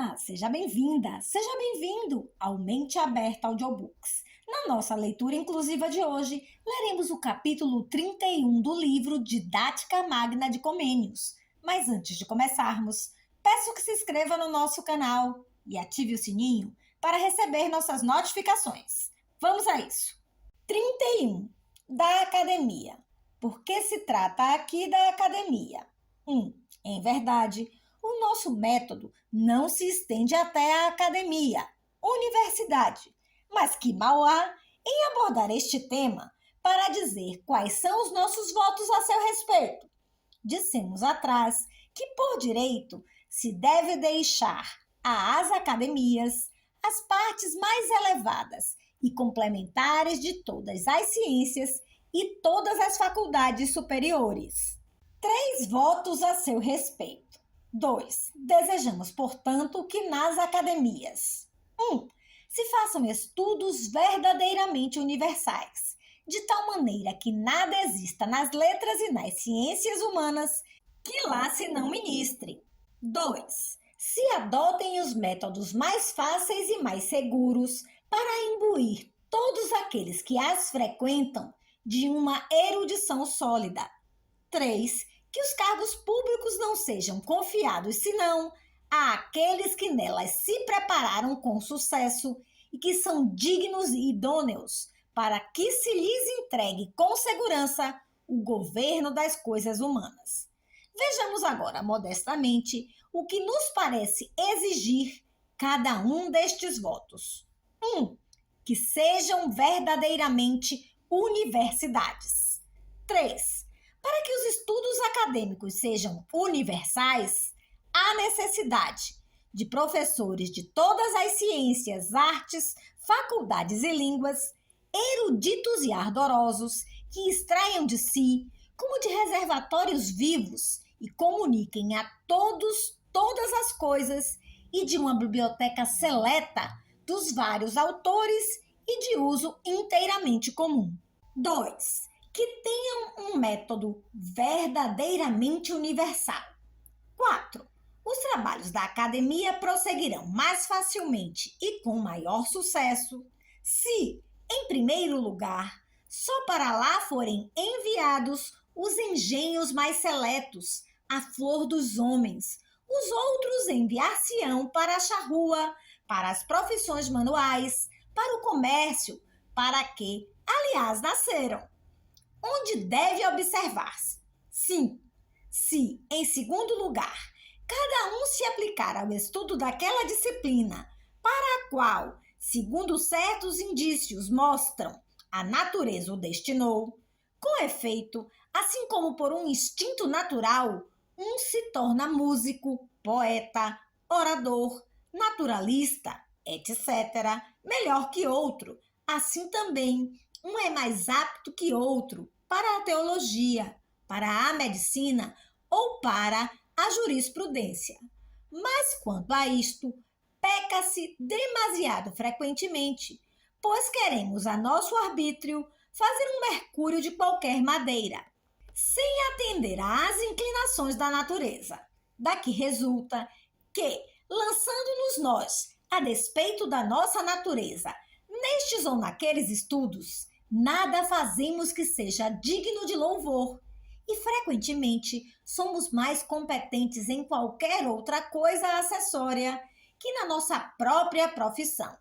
Olá, seja bem-vinda, seja bem-vindo ao Mente Aberta Audiobooks. Na nossa leitura inclusiva de hoje, leremos o capítulo 31 do livro Didática Magna de Comênios. Mas antes de começarmos, peço que se inscreva no nosso canal e ative o sininho para receber nossas notificações. Vamos a isso! 31. Da Academia. Por que se trata aqui da Academia? Em verdade, o nosso método não se estende até a academia, universidade, mas que mal há em abordar este tema para dizer quais são os nossos votos a seu respeito. Dissemos atrás que, por direito, se deve deixar às academias as partes mais elevadas e complementares de todas as ciências e todas as faculdades superiores. 3 votos a seu respeito. 2. Desejamos, portanto, que nas academias 1. Se façam estudos verdadeiramente universais, de tal maneira que nada exista nas letras e nas ciências humanas que lá se não ministre. 2. Se adotem os métodos mais fáceis e mais seguros para imbuir todos aqueles que as frequentam de uma erudição sólida. 3. Que os cargos públicos não sejam confiados senão àqueles que nelas se prepararam com sucesso e que são dignos e idôneos para que se lhes entregue com segurança o governo das coisas humanas. Vejamos agora, modestamente, o que nos parece exigir cada um destes votos. 1. Que sejam verdadeiramente universidades. 3. Para que os estudos acadêmicos sejam universais, há necessidade de professores de todas as ciências, artes, faculdades e línguas, eruditos e ardorosos, que extraiam de si, como de reservatórios vivos, e comuniquem a todos todas as coisas, e de uma biblioteca seleta dos vários autores e de uso inteiramente comum. 2. Que tenham um método verdadeiramente universal. 4. Os trabalhos da academia prosseguirão mais facilmente e com maior sucesso se, em primeiro lugar, só para lá forem enviados os engenhos mais seletos, a flor dos homens. Os outros enviar-se-ão para a charrua, para as profissões manuais, para o comércio, para que, aliás, nasceram. Onde deve observar-se? Sim, se, em segundo lugar, cada um se aplicar ao estudo daquela disciplina para a qual, segundo certos indícios mostram, a natureza o destinou, com efeito, assim como por um instinto natural, um se torna músico, poeta, orador, naturalista, etc., melhor que outro, assim também um é mais apto que outro para a teologia, para a medicina ou para a jurisprudência. Mas quanto a isto, peca-se demasiado frequentemente, pois queremos a nosso arbítrio fazer um mercúrio de qualquer madeira, sem atender às inclinações da natureza. Daqui resulta que, lançando-nos nós a despeito da nossa natureza, nestes ou naqueles estudos, nada fazemos que seja digno de louvor e, frequentemente, somos mais competentes em qualquer outra coisa acessória que na nossa própria profissão.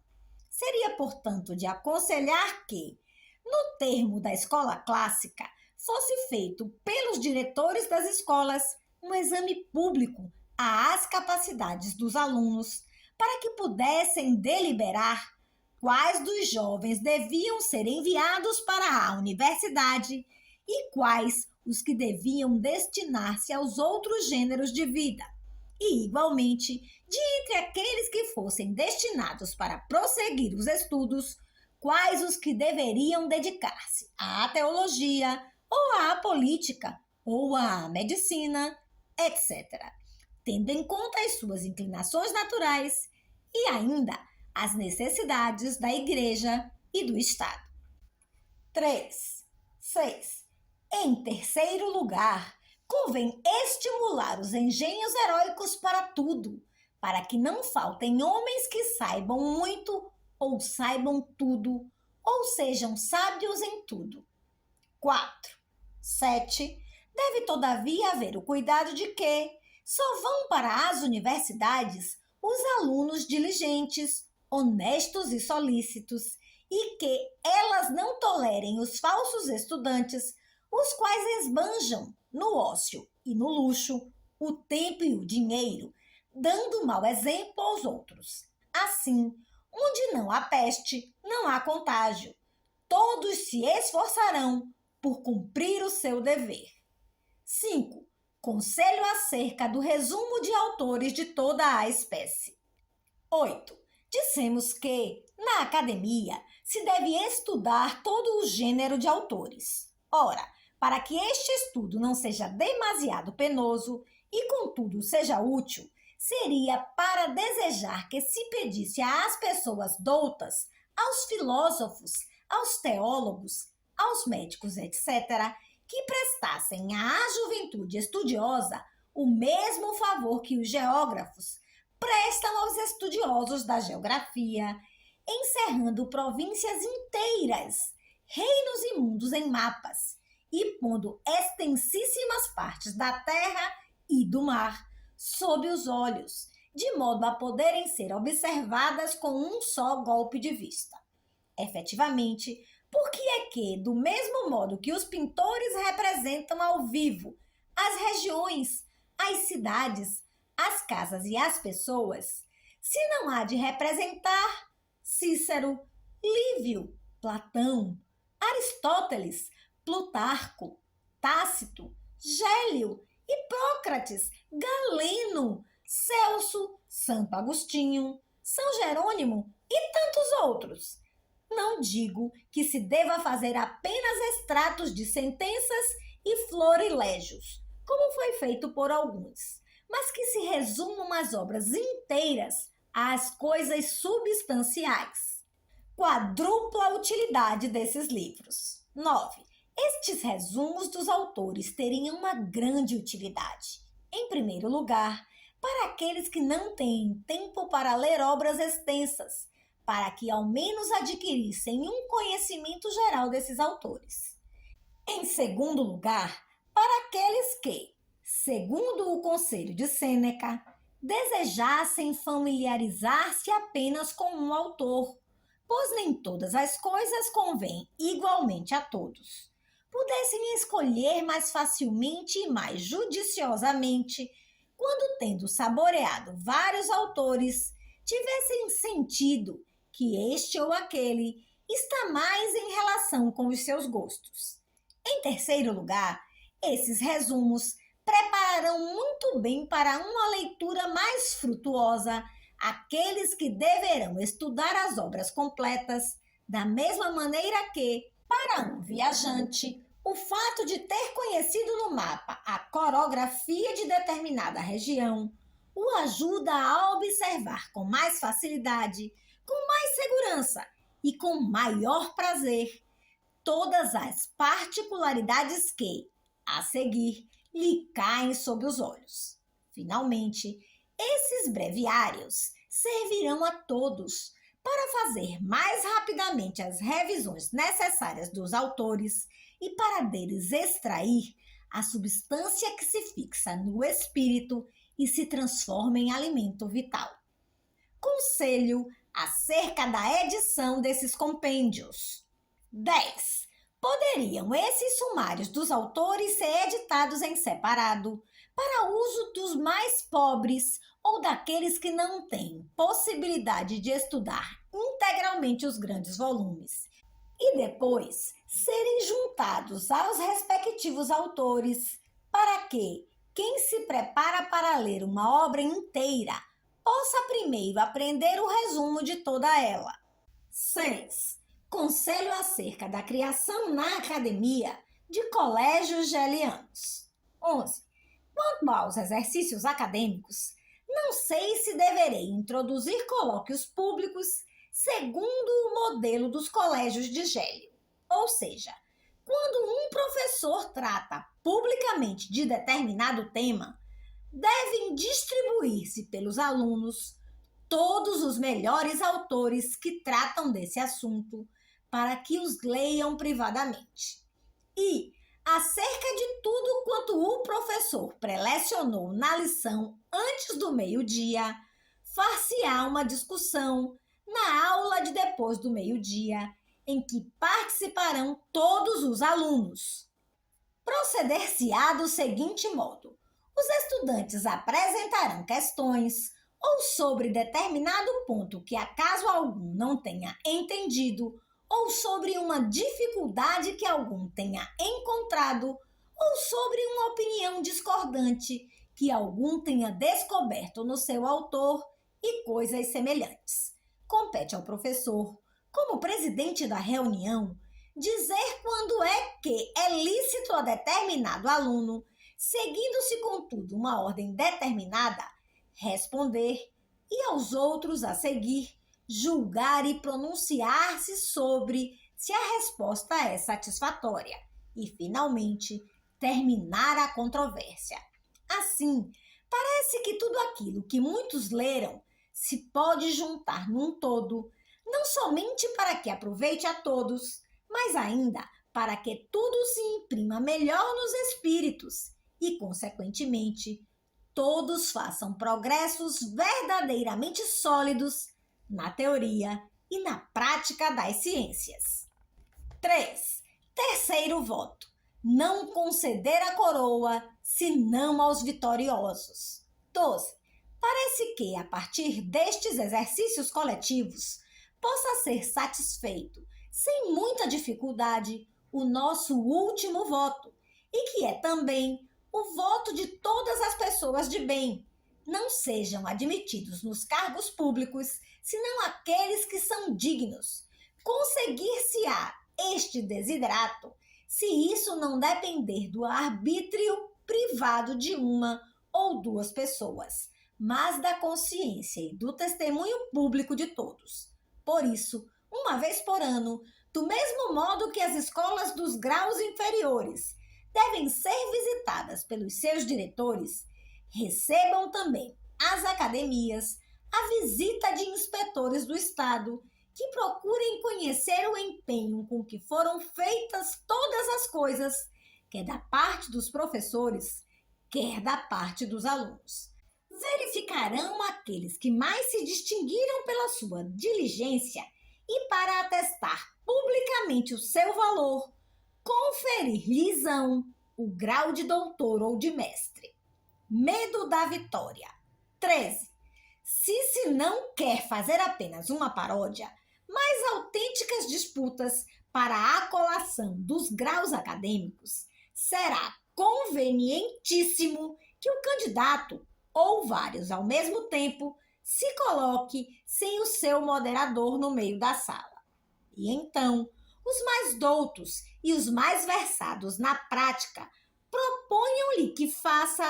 Seria, portanto, de aconselhar que, no termo da escola clássica, fosse feito pelos diretores das escolas um exame público às capacidades dos alunos para que pudessem deliberar quais dos jovens deviam ser enviados para a universidade e quais os que deviam destinar-se aos outros gêneros de vida. E, igualmente, de entre aqueles que fossem destinados para prosseguir os estudos, quais os que deveriam dedicar-se à teologia, ou à política, ou à medicina, etc., tendo em conta as suas inclinações naturais e ainda as necessidades da Igreja e do Estado. 3. 6. Em terceiro lugar, convém estimular os engenhos heróicos para tudo, para que não faltem homens que saibam muito ou saibam tudo, ou sejam sábios em tudo. 4. 7. Deve todavia haver o cuidado de que só vão para as universidades os alunos diligentes, honestos e solícitos, e que elas não tolerem os falsos estudantes, os quais esbanjam no ócio e no luxo o tempo e o dinheiro, dando mau exemplo aos outros. Assim, onde não há peste, não há contágio. Todos se esforçarão por cumprir o seu dever. 5. Conselho acerca do resumo de autores de toda a espécie. 8. Dissemos que, na academia, se deve estudar todo o gênero de autores. Ora, para que este estudo não seja demasiado penoso e, contudo, seja útil, seria para desejar que se pedisse às pessoas doutas, aos filósofos, aos teólogos, aos médicos, etc., que prestassem à juventude estudiosa o mesmo favor que os geógrafos prestam aos estudiosos da geografia, encerrando províncias inteiras, reinos e mundos em mapas, e pondo extensíssimas partes da terra e do mar sob os olhos, de modo a poderem ser observadas com um só golpe de vista. Efetivamente, porque é que, do mesmo modo que os pintores representam ao vivo as regiões, as cidades, as casas e as pessoas, se não há de representar Cícero, Lívio, Platão, Aristóteles, Plutarco, Tácito, Gélio, Hipócrates, Galeno, Celso, Santo Agostinho, São Jerônimo e tantos outros. Não digo que se deva fazer apenas extratos de sentenças e florilégios, como foi feito por alguns, mas que se resumam as obras inteiras às coisas substanciais. Quadrupla utilidade desses livros. 9. Estes resumos dos autores teriam uma grande utilidade. Em primeiro lugar, para aqueles que não têm tempo para ler obras extensas, para que ao menos adquirissem um conhecimento geral desses autores. Em segundo lugar, para aqueles que, segundo o conselho de Sêneca, desejassem familiarizar-se apenas com um autor, pois nem todas as coisas convêm igualmente a todos. Pudessem escolher mais facilmente e mais judiciosamente, quando, tendo saboreado vários autores, tivessem sentido que este ou aquele está mais em relação com os seus gostos. Em terceiro lugar, esses resumos prepararão muito bem para uma leitura mais frutuosa aqueles que deverão estudar as obras completas, da mesma maneira que, para um viajante, o fato de ter conhecido no mapa a corografia de determinada região o ajuda a observar com mais facilidade, com mais segurança e com maior prazer todas as particularidades que, a seguir, lhe caem sob os olhos. Finalmente, esses breviários servirão a todos para fazer mais rapidamente as revisões necessárias dos autores e para deles extrair a substância que se fixa no espírito e se transforma em alimento vital. Conselho acerca da edição desses compêndios. 10. Poderiam esses sumários dos autores ser editados em separado, para uso dos mais pobres ou daqueles que não têm possibilidade de estudar integralmente os grandes volumes, e depois serem juntados aos respectivos autores, para que quem se prepara para ler uma obra inteira possa primeiro aprender o resumo de toda ela. 6. Conselho acerca da criação na academia de colégios gelianos. 11. Quanto aos exercícios acadêmicos, não sei se deverei introduzir colóquios públicos segundo o modelo dos colégios de Gélio. Ou seja, quando um professor trata publicamente de determinado tema, devem distribuir-se pelos alunos todos os melhores autores que tratam desse assunto para que os leiam privadamente. E, acerca de tudo quanto o professor prelecionou na lição antes do meio-dia, far-se-á uma discussão na aula de depois do meio-dia, em que participarão todos os alunos. Proceder-se-á do seguinte modo: os estudantes apresentarão questões ou sobre determinado ponto que acaso algum não tenha entendido, ou sobre uma dificuldade que algum tenha encontrado, ou sobre uma opinião discordante que algum tenha descoberto no seu autor e coisas semelhantes. Compete ao professor, como presidente da reunião, dizer quando é que é lícito a determinado aluno, seguindo-se, contudo, uma ordem determinada, responder, e aos outros a seguir, julgar e pronunciar-se sobre se a resposta é satisfatória e, finalmente, terminar a controvérsia. Assim, parece que tudo aquilo que muitos leram se pode juntar num todo, não somente para que aproveite a todos, mas ainda para que tudo se imprima melhor nos espíritos e, consequentemente, todos façam progressos verdadeiramente sólidos na teoria e na prática das ciências. 3. Terceiro voto: não conceder a coroa senão aos vitoriosos. 12. Parece que, a partir destes exercícios coletivos, possa ser satisfeito, sem muita dificuldade, o nosso último voto, e que é também o voto de todas as pessoas de bem. Não sejam admitidos nos cargos públicos, senão aqueles que são dignos. Conseguir-se-á este desiderato, se isso não depender do arbítrio privado de uma ou duas pessoas, mas da consciência e do testemunho público de todos. Por isso, uma vez por ano, do mesmo modo que as escolas dos graus inferiores devem ser visitadas pelos seus diretores, recebam também as academias a visita de inspetores do Estado que procurem conhecer o empenho com que foram feitas todas as coisas, quer da parte dos professores, quer da parte dos alunos. Verificarão aqueles que mais se distinguiram pela sua diligência e, para atestar publicamente o seu valor, conferir-lhes-ão o grau de doutor ou de mestre. Medo da vitória. 13. Se não quer fazer apenas uma paródia, mas autênticas disputas para a colação dos graus acadêmicos, será convenientíssimo que o candidato, ou vários ao mesmo tempo, se coloque sem o seu moderador no meio da sala. E então, os mais doutos e os mais versados na prática proponham-lhe que faça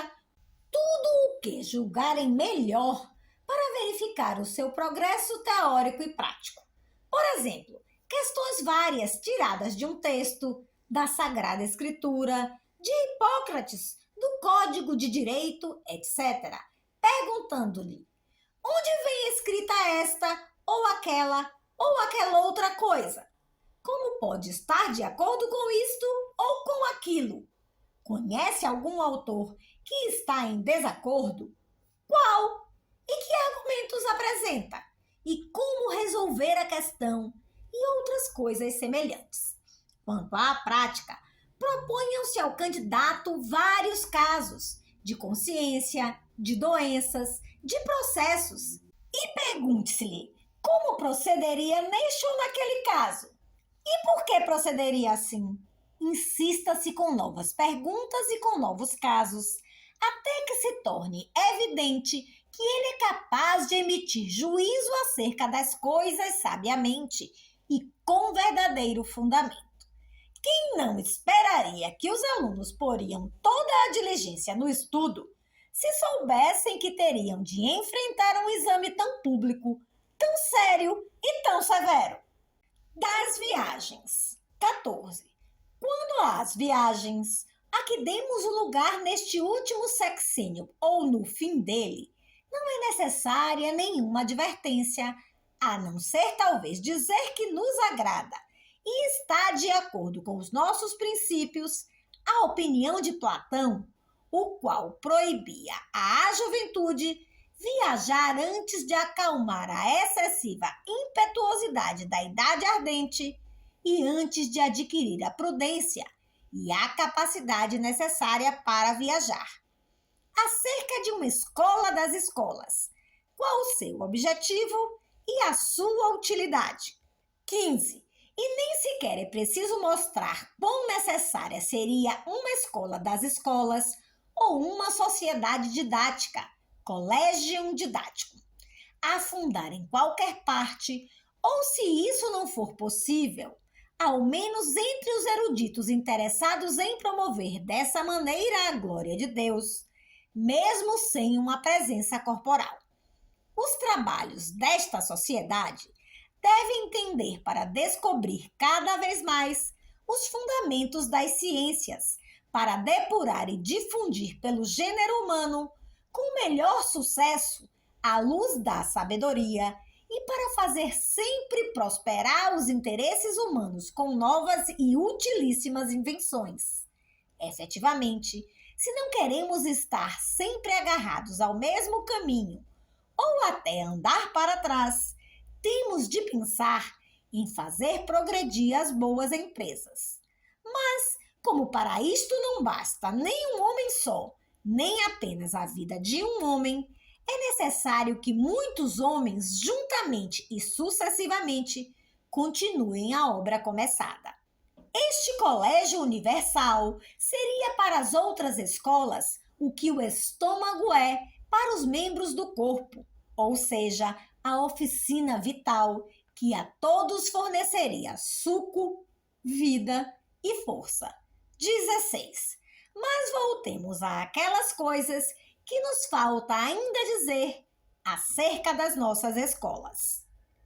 tudo o que julgarem melhor para verificar o seu progresso teórico e prático. Por exemplo, questões várias tiradas de um texto, da Sagrada Escritura, de Hipócrates, do Código de Direito, etc., perguntando-lhe: onde vem escrita esta, ou aquela outra coisa? Como pode estar de acordo com isto ou com aquilo? Conhece algum autor que está em desacordo? Qual? E que argumentos apresenta? E como resolver a questão? E outras coisas semelhantes. Quanto à prática, proponham-se ao candidato vários casos de consciência, de doenças, de processos, e pergunte-se-lhe como procederia neste ou naquele caso. E por que procederia assim? Insista-se com novas perguntas e com novos casos, até que se torne evidente que ele é capaz de emitir juízo acerca das coisas sabiamente e com verdadeiro fundamento. Quem não esperaria que os alunos poriam toda a diligência no estudo, se soubessem que teriam de enfrentar um exame tão público, tão sério e tão severo? Das viagens. 14. Quando às viagens, a que demos o lugar neste último sexênio ou no fim dele, não é necessária nenhuma advertência, a não ser talvez dizer que nos agrada e está de acordo com os nossos princípios a opinião de Platão, o qual proibia à juventude viajar antes de acalmar a excessiva impetuosidade da idade ardente e antes de adquirir a prudência e a capacidade necessária para viajar. Acerca de uma escola das escolas, qual o seu objetivo e a sua utilidade? 15. E nem sequer é preciso mostrar quão necessária seria uma escola das escolas ou uma sociedade didática, collegium didático, a fundar em qualquer parte, ou se isso não for possível, ao menos entre os eruditos interessados em promover dessa maneira a glória de Deus, mesmo sem uma presença corporal. Os trabalhos desta sociedade devem tender para descobrir cada vez mais os fundamentos das ciências, para depurar e difundir pelo gênero humano, com melhor sucesso, a luz da sabedoria e para fazer sempre prosperar os interesses humanos com novas e utilíssimas invenções. Efetivamente, se não queremos estar sempre agarrados ao mesmo caminho ou até andar para trás, temos de pensar em fazer progredir as boas empresas. Mas, como para isto não basta nem um homem só, nem apenas a vida de um homem, é necessário que muitos homens, juntamente e sucessivamente, continuem a obra começada. Este colégio universal seria para as outras escolas o que o estômago é para os membros do corpo, ou seja, a oficina vital que a todos forneceria suco, vida e força. 16. Mas voltemos àquelas coisas que nos falta ainda dizer acerca das nossas escolas.